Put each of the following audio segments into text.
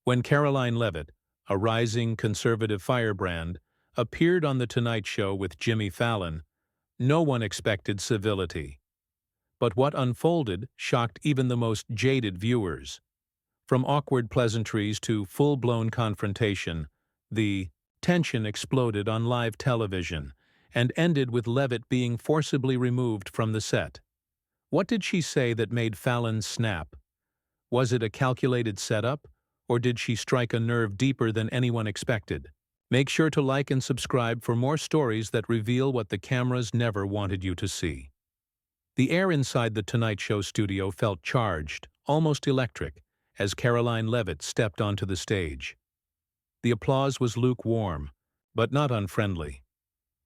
When Karoline Leavitt, a rising conservative firebrand, appeared on The Tonight Show with Jimmy Fallon, no one expected civility. But what unfolded shocked even the most jaded viewers. From awkward pleasantries to full-blown confrontation, the tension exploded on live television and ended with Leavitt being forcibly removed from the set. What did she say that made Fallon snap? Was it a calculated setup, or did she strike a nerve deeper than anyone expected? Make sure to like and subscribe for more stories that reveal what the cameras never wanted you to see. The air inside the Tonight Show studio felt charged, almost electric, as Karoline Leavitt stepped onto the stage. The applause was lukewarm, but not unfriendly.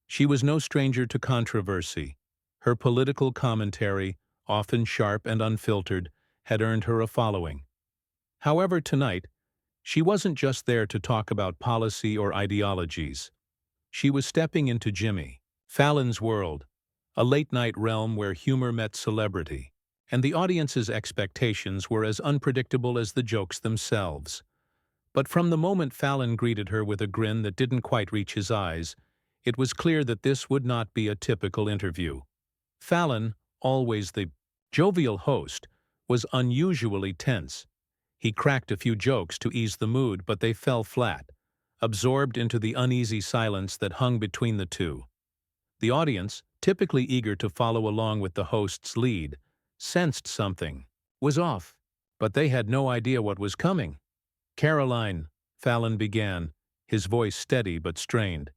She was no stranger to controversy. Her political commentary, often sharp and unfiltered, had earned her a following. However, tonight, she wasn't just there to talk about policy or ideologies. She was stepping into Jimmy Fallon's world, a late-night realm where humor met celebrity, and the audience's expectations were as unpredictable as the jokes themselves. But from the moment Fallon greeted her with a grin that didn't quite reach his eyes, it was clear that this would not be a typical interview. Fallon, always the jovial host, was unusually tense. He cracked a few jokes to ease the mood, but they fell flat, absorbed into the uneasy silence that hung between the two. The audience, typically eager to follow along with the host's lead, sensed something was off, but they had no idea what was coming. "Karoline," Fallon began, his voice steady but strained.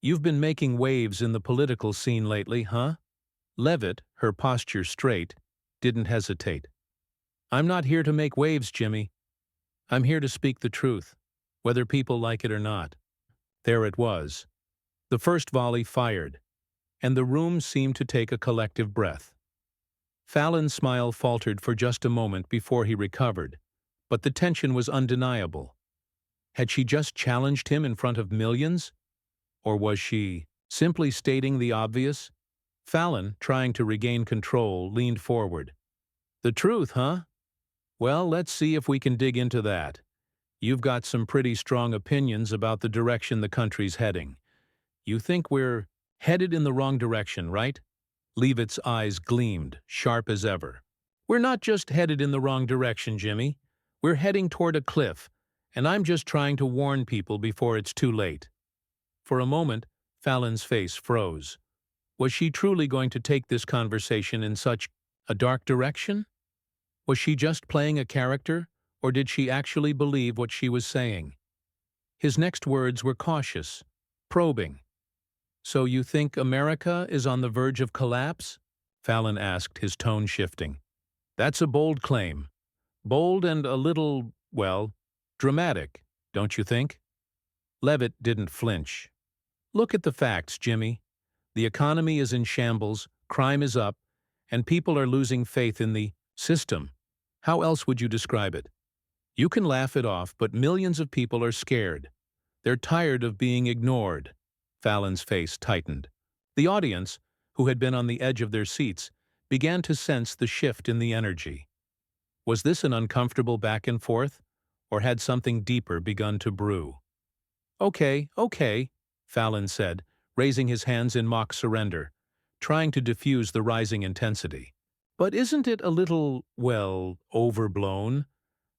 "You've been making waves in the political scene lately, huh?" Leavitt, her posture straight, didn't hesitate. "I'm not here to make waves, Jimmy. I'm here to speak the truth, whether people like it or not." There it was. The first volley fired, and the room seemed to take a collective breath. Fallon's smile faltered for just a moment before he recovered, but the tension was undeniable. Had she just challenged him in front of millions? Or was she simply stating the obvious? Fallon, trying to regain control, leaned forward. "The truth, huh? Well, let's see if we can dig into that. You've got some pretty strong opinions about the direction the country's heading. You think we're headed in the wrong direction, right?" Leavitt's eyes gleamed, sharp as ever. "We're not just headed in the wrong direction, Jimmy. We're heading toward a cliff, and I'm just trying to warn people before it's too late." For a moment, Fallon's face froze. Was she truly going to take this conversation in such a dark direction? Was she just playing a character, or did she actually believe what she was saying? His next words were cautious, probing. "So you think America is on the verge of collapse?" Fallon asked, his tone shifting. "That's a bold claim. Bold and a little, well, dramatic, don't you think?" Leavitt didn't flinch. "Look at the facts, Jimmy. The economy is in shambles, crime is up, and people are losing faith in the system. How else would you describe it? You can laugh it off, but millions of people are scared. They're tired of being ignored." Fallon's face tightened. The audience, who had been on the edge of their seats, began to sense the shift in the energy. Was this an uncomfortable back and forth, or had something deeper begun to brew? Okay, Fallon said, raising his hands in mock surrender, trying to diffuse the rising intensity. "But isn't it a little, well, overblown?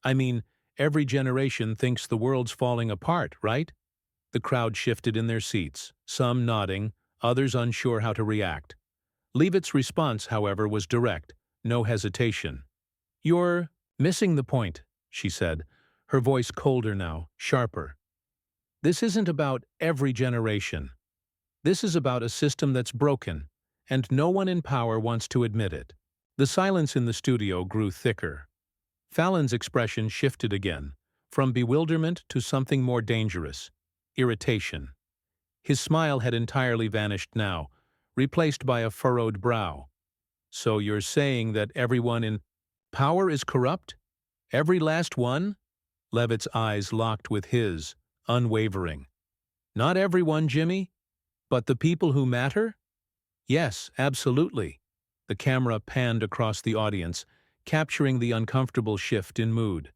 I mean, every generation thinks the world's falling apart, right?" The crowd shifted in their seats, some nodding, others unsure how to react. Leavitt's response, however, was direct, no hesitation. "You're missing the point," she said, her voice colder now, sharper. "This isn't about every generation. This is about a system that's broken, and no one in power wants to admit it." The silence in the studio grew thicker. Fallon's expression shifted again, from bewilderment to something more dangerous: irritation. His smile had entirely vanished now, replaced by a furrowed brow. "So you're saying that everyone in power is corrupt? Every last one?" Leavitt's eyes locked with his, unwavering. "Not everyone, Jimmy, but the people who matter?" "Yes, absolutely." The camera panned across the audience, capturing the uncomfortable shift in mood.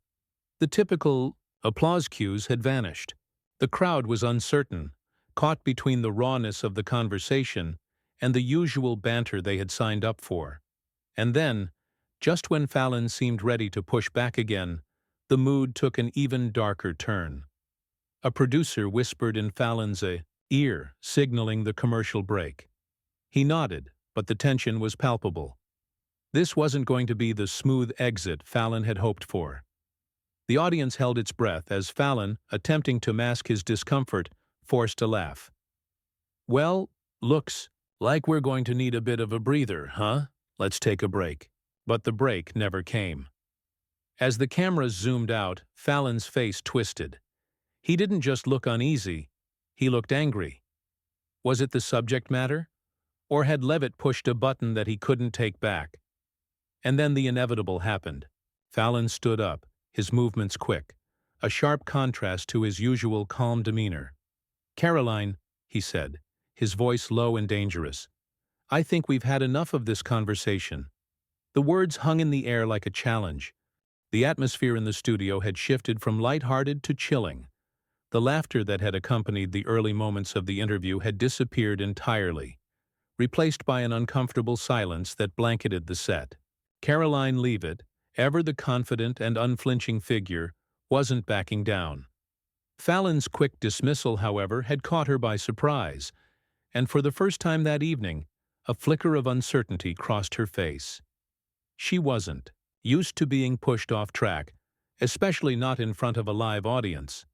"The typical Applause cues had vanished. The crowd was uncertain, caught between the rawness of the conversation and the usual banter they had signed up for. And then, just when Fallon seemed ready to push back again, the mood took an even darker turn. A producer whispered in Fallon's ear, signaling the commercial break. He nodded, but the tension was palpable. This wasn't going to be the smooth exit Fallon had hoped for. The audience held its breath as Fallon, attempting to mask his discomfort, forced a laugh. "Well, looks like we're going to need a bit of a breather, huh? Let's take a break." But the break never came. As the cameras zoomed out, Fallon's face twisted. He didn't just look uneasy, he looked angry. Was it the subject matter? Or had Leavitt pushed a button that he couldn't take back? And then the inevitable happened. Fallon stood up, his movements quick, a sharp contrast to his usual calm demeanor. "Karoline," he said, his voice low and dangerous, "I think we've had enough of this conversation." The words hung in the air like a challenge. The atmosphere in the studio had shifted from light-hearted to chilling. The laughter that had accompanied the early moments of the interview had disappeared entirely, replaced by an uncomfortable silence that blanketed the set. Karoline Leavitt, ever the confident and unflinching figure, wasn't backing down. Fallon's quick dismissal, however, had caught her by surprise, and for the first time that evening, a flicker of uncertainty crossed her face. She wasn't used to being pushed off track, especially not in front of a live audience.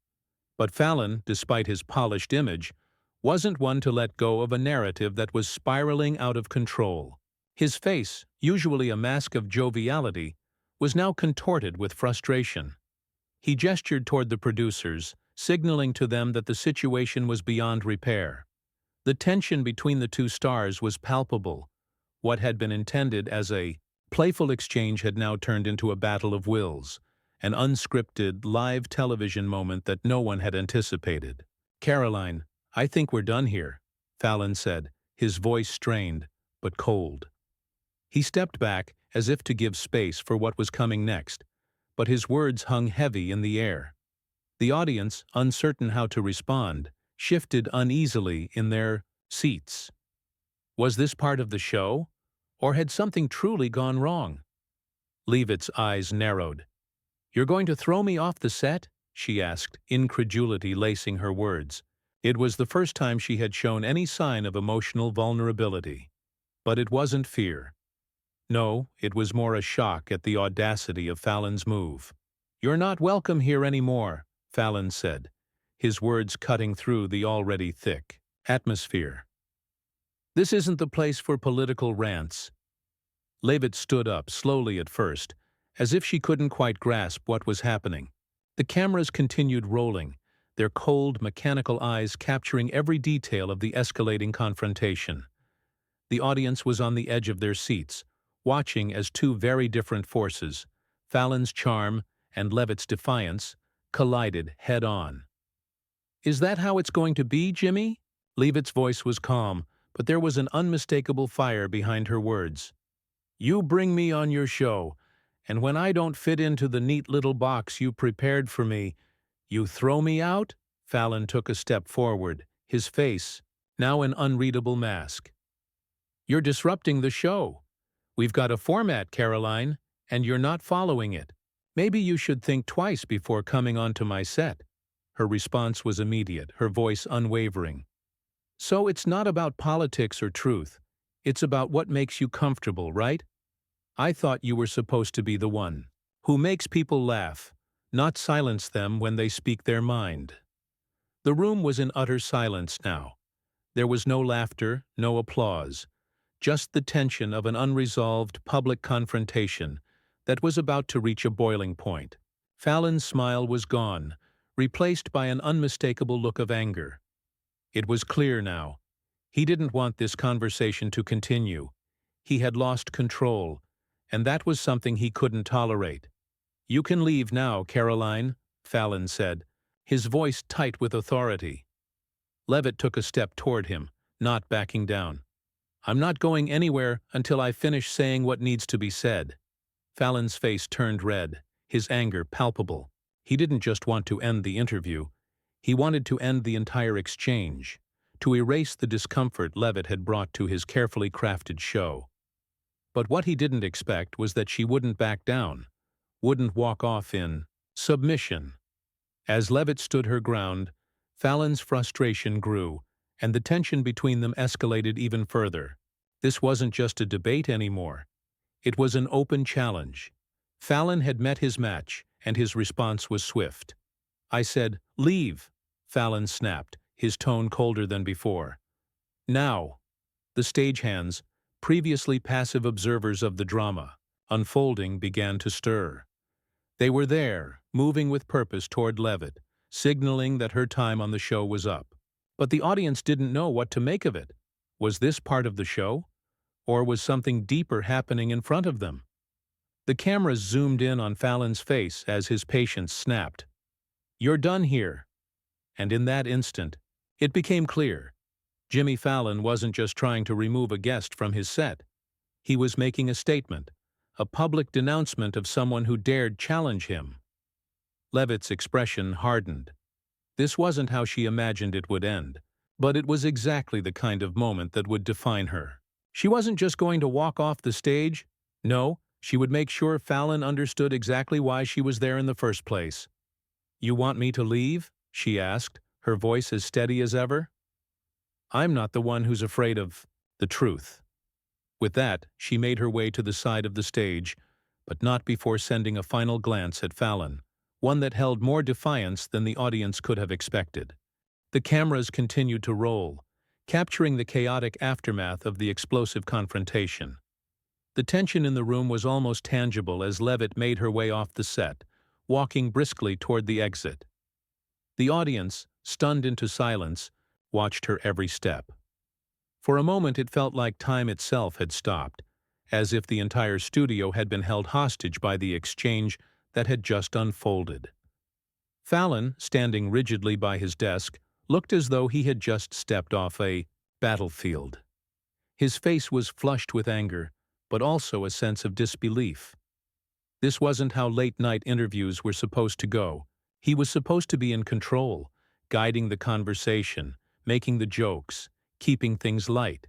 But Fallon, despite his polished image, wasn't one to let go of a narrative that was spiraling out of control. His face, usually a mask of joviality, was now contorted with frustration. He gestured toward the producers, signaling to them that the situation was beyond repair. The tension between the two stars was palpable. What had been intended as a playful exchange had now turned into a battle of wills, an unscripted, live television moment that no one had anticipated. "Karoline, I think we're done here," Fallon said, his voice strained, but cold. He stepped back, as if to give space for what was coming next, but his words hung heavy in the air. The audience, uncertain how to respond, shifted uneasily in their seats. Was this part of the show? Or had something truly gone wrong? Leavitt's eyes narrowed. "You're going to throw me off the set?" she asked, incredulity lacing her words. It was the first time she had shown any sign of emotional vulnerability. But it wasn't fear. No, it was more a shock at the audacity of Fallon's move. "You're not welcome here anymore," Fallon said, his words cutting through the already thick atmosphere. "This isn't the place for political rants." Leavitt stood up, slowly at first, as if she couldn't quite grasp what was happening. The cameras continued rolling, their cold, mechanical eyes capturing every detail of the escalating confrontation. The audience was on the edge of their seats, watching as two very different forces, Fallon's charm and Leavitt's defiance, collided head-on. "Is that how it's going to be, Jimmy?" Leavitt's voice was calm, but there was an unmistakable fire behind her words. "You bring me on your show, and when I don't fit into the neat little box you prepared for me, you throw me out?" Fallon took a step forward, his face now an unreadable mask. "You're disrupting the show. We've got a format, Karoline, and you're not following it. Maybe you should think twice before coming onto my set." Her response was immediate, her voice unwavering. "So it's not about politics or truth. It's about what makes you comfortable, right? I thought you were supposed to be the one who makes people laugh, not silence them when they speak their mind." The room was in utter silence now. There was no laughter, no applause, just the tension of an unresolved public confrontation that was about to reach a boiling point. Fallon's smile was gone, replaced by an unmistakable look of anger. It was clear now. He didn't want this conversation to continue. He had lost control, and that was something he couldn't tolerate. "You can leave now, Karoline," Fallon said, his voice tight with authority. Leavitt took a step toward him, not backing down. "I'm not going anywhere until I finish saying what needs to be said." Fallon's face turned red, his anger palpable. He didn't just want to end the interview, he wanted to end the entire exchange, to erase the discomfort Leavitt had brought to his carefully crafted show. But what he didn't expect was that she wouldn't back down, wouldn't walk off in submission. As Leavitt stood her ground, Fallon's frustration grew, and the tension between them escalated even further. This wasn't just a debate anymore. It was an open challenge. Fallon had met his match, and his response was swift. "I said, 'Leave,'" Fallon snapped, his tone colder than before. Now, the stagehands, previously passive observers of the drama, unfolding, began to stir. They were there, moving with purpose toward Leavitt, signaling that her time on the show was up. But the audience didn't know what to make of it. Was this part of the show? Or was something deeper happening in front of them? The cameras zoomed in on Fallon's face as his patience snapped. "You're done here." And in that instant, it became clear. Jimmy Fallon wasn't just trying to remove a guest from his set. He was making a statement, a public denouncement of someone who dared challenge him. Leavitt's expression hardened. This wasn't how she imagined it would end, but it was exactly the kind of moment that would define her. She wasn't just going to walk off the stage. No, she would make sure Fallon understood exactly why she was there in the first place. "You want me to leave?" she asked, her voice as steady as ever. "I'm not the one who's afraid of the truth." With that, she made her way to the side of the stage, but not before sending a final glance at Fallon, one that held more defiance than the audience could have expected. The cameras continued to roll, capturing the chaotic aftermath of the explosive confrontation. The tension in the room was almost tangible as Leavitt made her way off the set, walking briskly toward the exit. The audience, stunned into silence, watched her every step. For a moment it felt like time itself had stopped, as if the entire studio had been held hostage by the exchange that had just unfolded. Fallon, standing rigidly by his desk, looked as though he had just stepped off a battlefield. His face was flushed with anger, but also a sense of disbelief. This wasn't how late-night interviews were supposed to go. He was supposed to be in control, guiding the conversation, making the jokes, keeping things light.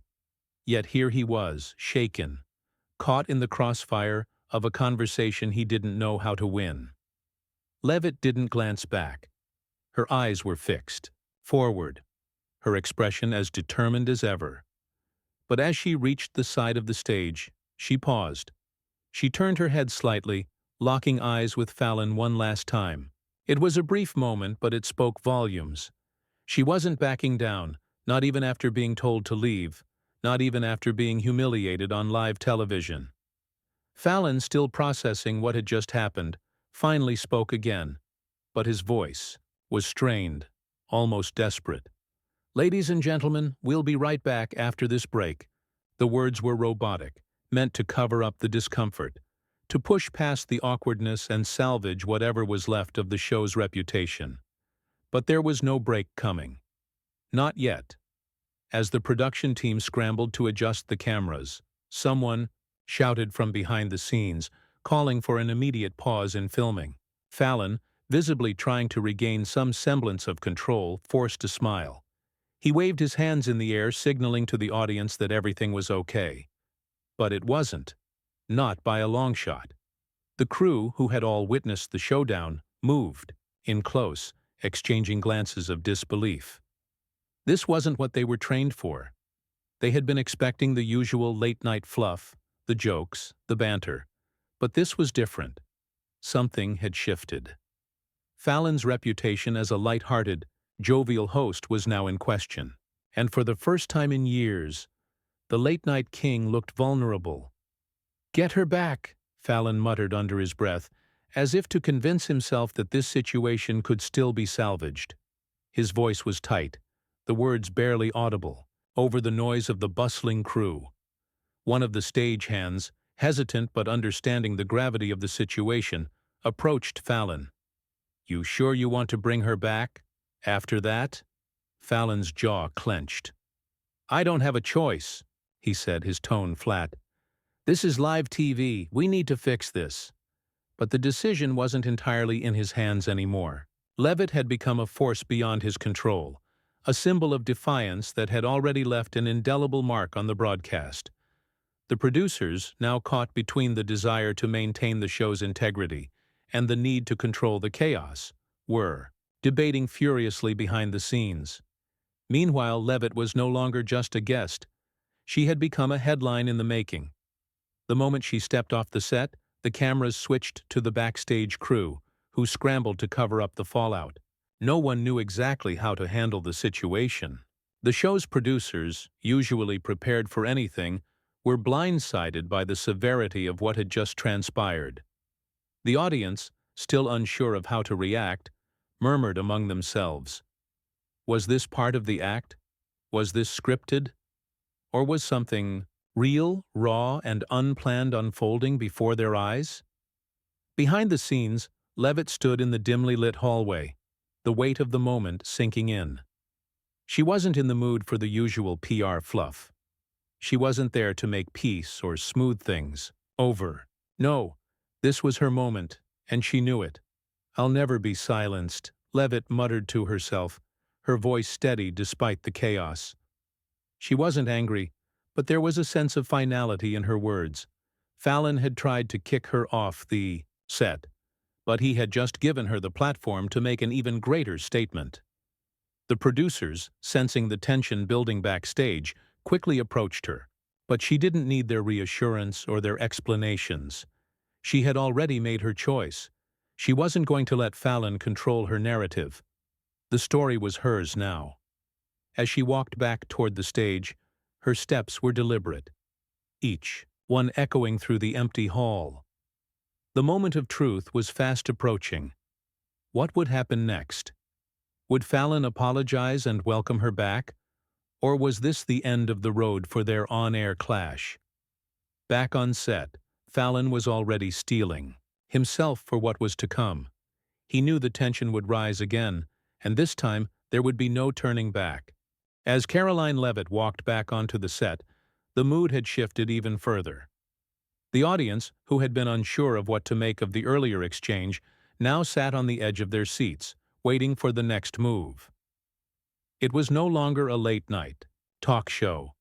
Yet here he was, shaken, caught in the crossfire of a conversation he didn't know how to win. Leavitt didn't glance back. Her eyes were fixed, forward, her expression as determined as ever. But as she reached the side of the stage, she paused. She turned her head slightly, locking eyes with Fallon one last time. It was a brief moment, but it spoke volumes. She wasn't backing down, not even after being told to leave, not even after being humiliated on live television. Fallon, still processing what had just happened, finally spoke again, but his voice was strained, almost desperate. "Ladies and gentlemen, we'll be right back after this break." The words were robotic, meant to cover up the discomfort, to push past the awkwardness and salvage whatever was left of the show's reputation. But there was no break coming. Not yet. As the production team scrambled to adjust the cameras, someone shouted from behind the scenes, calling for an immediate pause in filming. Fallon, visibly trying to regain some semblance of control, forced a smile. He waved his hands in the air, signaling to the audience that everything was okay. But it wasn't. Not by a long shot. The crew, who had all witnessed the showdown, moved, in close, exchanging glances of disbelief. This wasn't what they were trained for. They had been expecting the usual late-night fluff, the jokes, the banter. But this was different. Something had shifted. Fallon's reputation as a light-hearted, jovial host was now in question. And for the first time in years, the late-night king looked vulnerable. "Get her back," Fallon muttered under his breath, as if to convince himself that this situation could still be salvaged. His voice was tight, the words barely audible, over the noise of the bustling crew. One of the stagehands, hesitant but understanding the gravity of the situation, approached Fallon. "You sure you want to bring her back? After that?" Fallon's jaw clenched. "I don't have a choice," he said, his tone flat. "This is live TV. We need to fix this." But the decision wasn't entirely in his hands anymore. Leavitt had become a force beyond his control, a symbol of defiance that had already left an indelible mark on the broadcast. The producers, now caught between the desire to maintain the show's integrity and the need to control the chaos, were debating furiously behind the scenes. Meanwhile, Leavitt was no longer just a guest. She had become a headline in the making. The moment she stepped off the set, the cameras switched to the backstage crew, who scrambled to cover up the fallout. No one knew exactly how to handle the situation. The show's producers, usually prepared for anything, were blindsided by the severity of what had just transpired. The audience, still unsure of how to react, murmured among themselves. Was this part of the act? Was this scripted? Or was something real, raw, and unplanned unfolding before their eyes? Behind the scenes, Leavitt stood in the dimly lit hallway, the weight of the moment sinking in. She wasn't in the mood for the usual PR fluff. She wasn't there to make peace or smooth things over. No, this was her moment, and she knew it. "I'll never be silenced," Leavitt muttered to herself, her voice steady despite the chaos. She wasn't angry, but there was a sense of finality in her words. Fallon had tried to kick her off the set, but he had just given her the platform to make an even greater statement. The producers, sensing the tension building backstage, quickly approached her, but she didn't need their reassurance or their explanations. She had already made her choice. She wasn't going to let Fallon control her narrative. The story was hers now. As she walked back toward the stage, her steps were deliberate, each one echoing through the empty hall. The moment of truth was fast approaching. What would happen next? Would Fallon apologize and welcome her back? Or was this the end of the road for their on-air clash? Back on set, Fallon was already steeling himself for what was to come. He knew the tension would rise again, and this time there would be no turning back. As Karoline Leavitt walked back onto the set, the mood had shifted even further. The audience, who had been unsure of what to make of the earlier exchange, now sat on the edge of their seats, waiting for the next move. It was no longer a late-night talk show.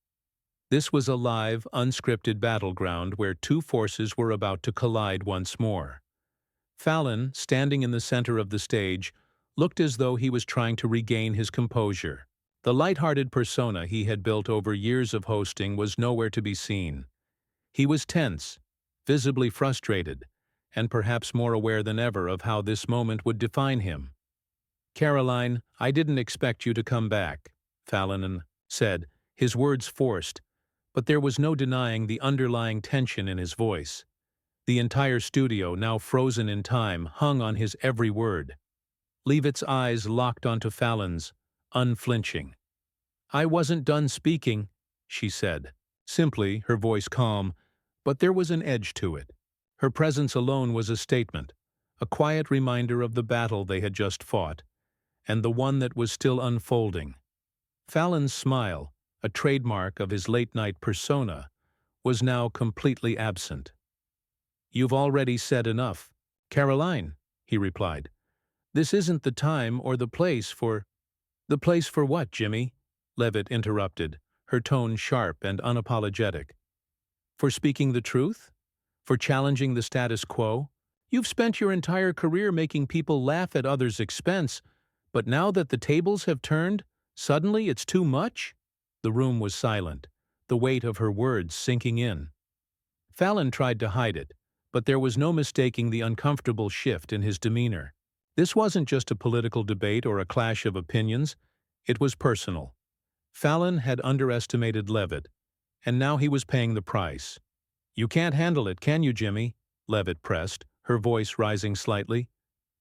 This was a live, unscripted battleground where two forces were about to collide once more. Fallon, standing in the center of the stage, looked as though he was trying to regain his composure. The light-hearted persona he had built over years of hosting was nowhere to be seen. He was tense, visibly frustrated, and perhaps more aware than ever of how this moment would define him. "Karoline, I didn't expect you to come back," Fallon said, his words forced, but there was no denying the underlying tension in his voice. The entire studio, now frozen in time, hung on his every word. Leavitt's eyes locked onto Fallon's, unflinching. "I wasn't done speaking," she said, simply, her voice calm, but there was an edge to it. Her presence alone was a statement, a quiet reminder of the battle they had just fought, and the one that was still unfolding. Fallon's smile, a trademark of his late-night persona, was now completely absent. "You've already said enough, Karoline," he replied. "This isn't the time or the place for—" "The place for what, Jimmy?" Leavitt interrupted, her tone sharp and unapologetic. "For speaking the truth? For challenging the status quo? You've spent your entire career making people laugh at others' expense, but now that the tables have turned, suddenly it's too much?" The room was silent, the weight of her words sinking in. Fallon tried to hide it, but there was no mistaking the uncomfortable shift in his demeanor. This wasn't just a political debate or a clash of opinions, it was personal. Fallon had underestimated Leavitt, and now he was paying the price. "You can't handle it, can you, Jimmy?" Leavitt pressed, her voice rising slightly.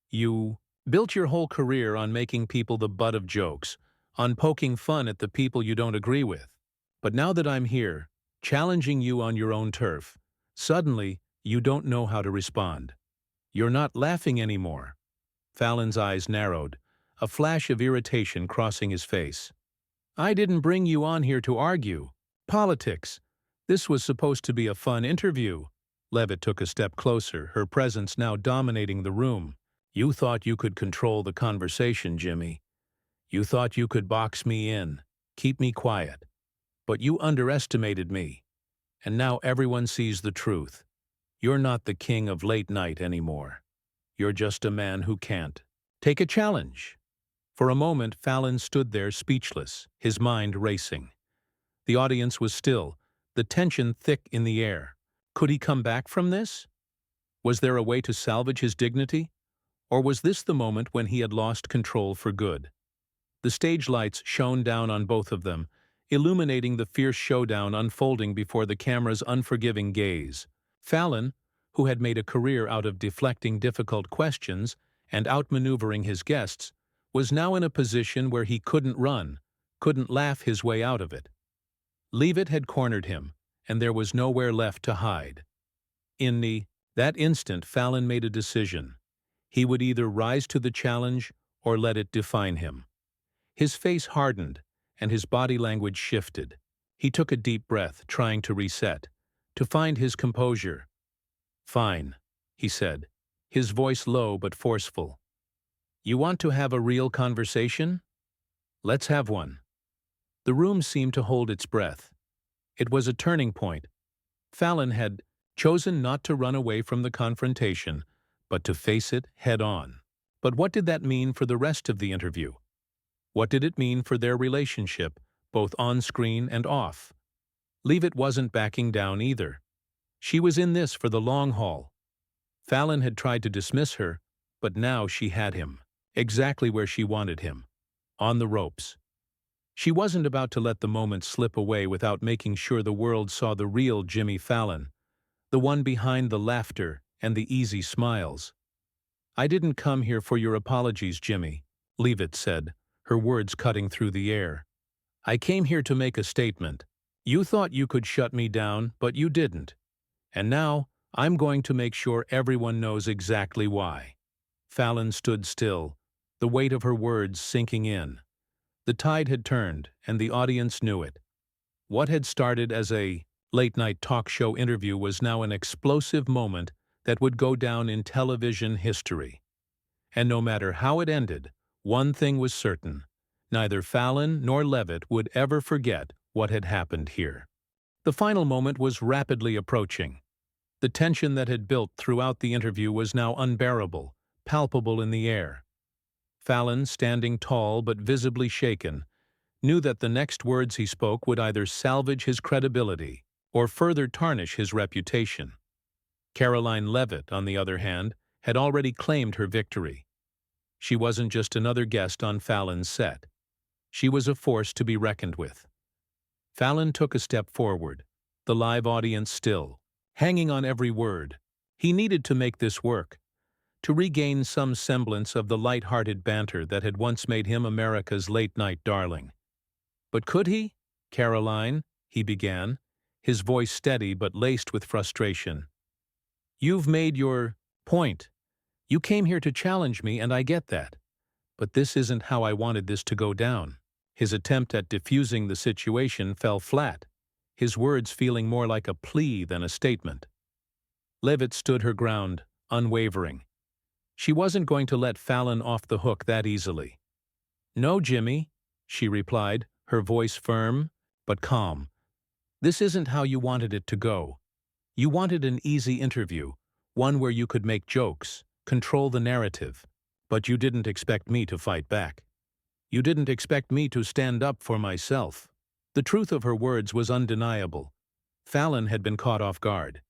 "You built your whole career on making people the butt of jokes, on poking fun at the people you don't agree with. But now that I'm here, challenging you on your own turf, suddenly you don't know how to respond. You're not laughing anymore." Fallon's eyes narrowed, a flash of irritation crossing his face. "I didn't bring you on here to argue. Politics. This was supposed to be a fun interview," Leavitt took a step closer, her presence now dominating the room. "You thought you could control the conversation, Jimmy. You thought you could box me in, keep me quiet. But you underestimated me. And now everyone sees the truth. You're not the king of late night anymore. You're just a man who can't take a challenge." For a moment, Fallon stood there speechless, his mind racing. The audience was still, the tension thick in the air. Could he come back from this? Was there a way to salvage his dignity? Or was this the moment when he had lost control for good? The stage lights shone down on both of them, illuminating the fierce showdown unfolding before the camera's unforgiving gaze. Fallon, who had made a career out of deflecting difficult questions and outmaneuvering his guests, was now in a position where he couldn't run, couldn't laugh his way out of it. Leavitt had cornered him, and there was nowhere left to hide. In that instant, Fallon made a decision. He would either rise to the challenge or let it define him. His face hardened, and his body language shifted. He took a deep breath, trying to reset, to find his composure. "Fine," he said, his voice low but forceful. "You want to have a real conversation? Let's have one." The room seemed to hold its breath. It was a turning point. Fallon had chosen not to run away from the confrontation, but to face it head-on. But what did that mean for the rest of the interview? What did it mean for their relationship, both on-screen and off? Leavitt wasn't backing down either. She was in this for the long haul. Fallon had tried to dismiss her, but now she had him, exactly where she wanted him, on the ropes. She wasn't about to let the moment slip away without making sure the world saw the real Jimmy Fallon, the one behind the laughter and the easy smiles. "I didn't come here for your apologies, Jimmy," Leavitt said, her words cutting through the air. "I came here to make a statement. You thought you could shut me down, but you didn't. And now, I'm going to make sure everyone knows exactly why." Fallon stood still, the weight of her words sinking in. The tide had turned, and the audience knew it. What had started as a late-night talk show interview was now an explosive moment that would go down in television history. And no matter how it ended, one thing was certain: neither Fallon nor Leavitt would ever forget what had happened here. The final moment was rapidly approaching. The tension that had built throughout the interview was now unbearable, palpable in the air. Fallon, standing tall but visibly shaken, knew that the next words he spoke would either salvage his credibility or further tarnish his reputation. Karoline Leavitt, on the other hand, had already claimed her victory. She wasn't just another guest on Fallon's set. She was a force to be reckoned with. Fallon took a step forward, the live audience still, hanging on every word. He needed to make this work, to regain some semblance of the light-hearted banter that had once made him America's late-night darling. But could he? "Karoline," he began, his voice steady but laced with frustration. "You've made your point. You came here to challenge me, and I get that. But this isn't how I wanted this to go down." His attempt at diffusing the situation fell flat, his words feeling more like a plea than a statement. Leavitt stood her ground, unwavering. She wasn't going to let Fallon off the hook that easily. "No, Jimmy," she replied, her voice firm but calm. "This isn't how you wanted it to go. You wanted an easy interview, one where you could make jokes, control the narrative. But you didn't expect me to fight back. You didn't expect me to stand up for myself." The truth of her words was undeniable. Fallon had been caught off guard.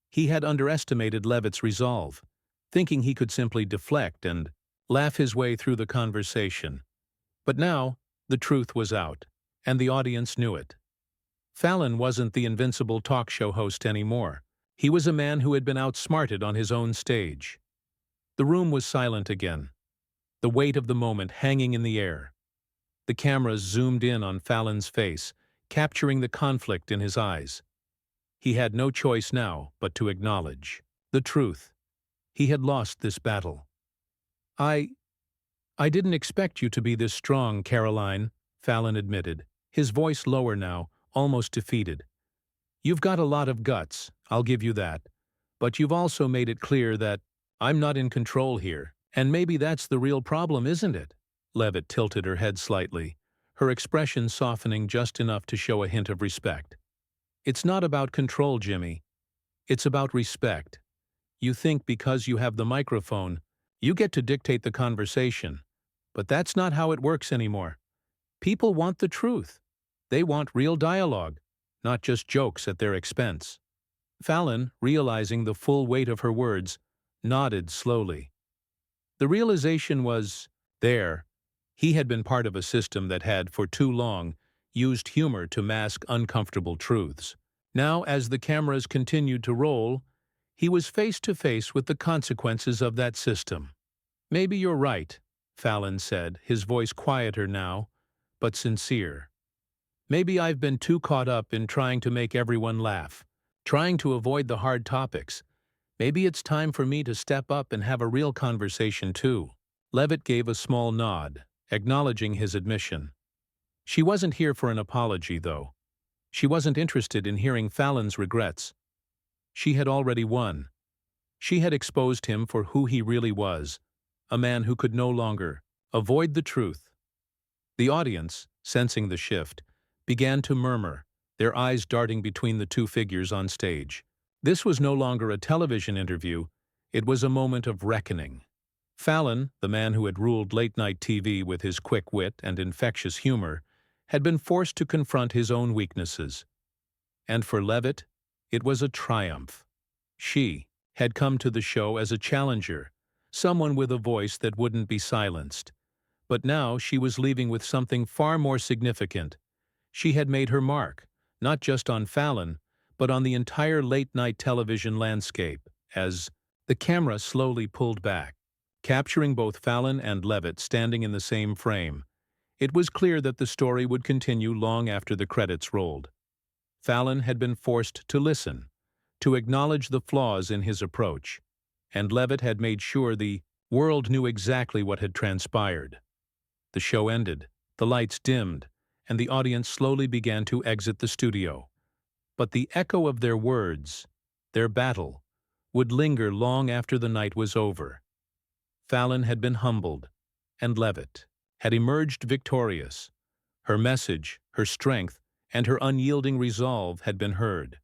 He had underestimated Leavitt's resolve, thinking he could simply deflect and laugh his way through the conversation. But now, the truth was out, and the audience knew it. Fallon wasn't the invincible talk show host anymore. He was a man who had been outsmarted on his own stage. The room was silent again, the weight of the moment hanging in the air. The cameras zoomed in on Fallon's face, capturing the conflict in his eyes. He had no choice now but to acknowledge the truth. He had lost this battle. I didn't expect you to be this strong, Karoline," Fallon admitted, his voice lower now, almost defeated. "You've got a lot of guts, I'll give you that. But you've also made it clear that I'm not in control here, and maybe that's the real problem, isn't it? Leavitt tilted her head slightly, her expression softening just enough to show a hint of respect. It's not about control, Jimmy. It's about respect. You think because you have the microphone, you get to dictate the conversation. But that's not how it works anymore. People want the truth. They want real dialogue, not just jokes at their expense. Fallon, realizing the full weight of her words, nodded slowly. The realization was there. He had been part of a system that had, for too long, used humor to mask uncomfortable truths. Now, as the cameras continued to roll, he was face to face with the consequences of that system. Maybe you're right, Fallon said, his voice quieter now, but sincere. Maybe I've been too caught up in trying to make everyone laugh, trying to avoid the hard topics. Maybe it's time for me to step up and have a real conversation too. Leavitt gave a small nod, acknowledging his admission. She wasn't here for an apology, though. She wasn't interested in hearing Fallon's regrets. She had already won. She had exposed him for who he really was, a man who could no longer avoid the truth. The audience, sensing the shift, began to murmur, their eyes darting between the two figures on stage. This was no longer a television interview, it was a moment of reckoning. Fallon, the man who had ruled late-night TV with his quick wit and infectious humor, had been forced to confront his own weaknesses. And for Leavitt, it was a triumph. She had come to the show as a challenger, someone with a voice that wouldn't be silenced. But now she was leaving with something far more significant. She had made her mark, not just on Fallon, but on the entire late-night television landscape, as the camera slowly pulled back, capturing both Fallon and Leavitt standing in the same frame. It was clear that the story would continue long after the credits rolled. Fallon had been forced to listen, to acknowledge the flaws in his approach, and Leavitt had made sure the world knew exactly what had transpired. The show ended, the lights dimmed, and the audience slowly began to exit the studio. But the echo of their words, their battle, would linger long after the night was over. Fallon had been humbled, and Leavitt had emerged victorious. Her message, her strength, and her unyielding resolve had been heard.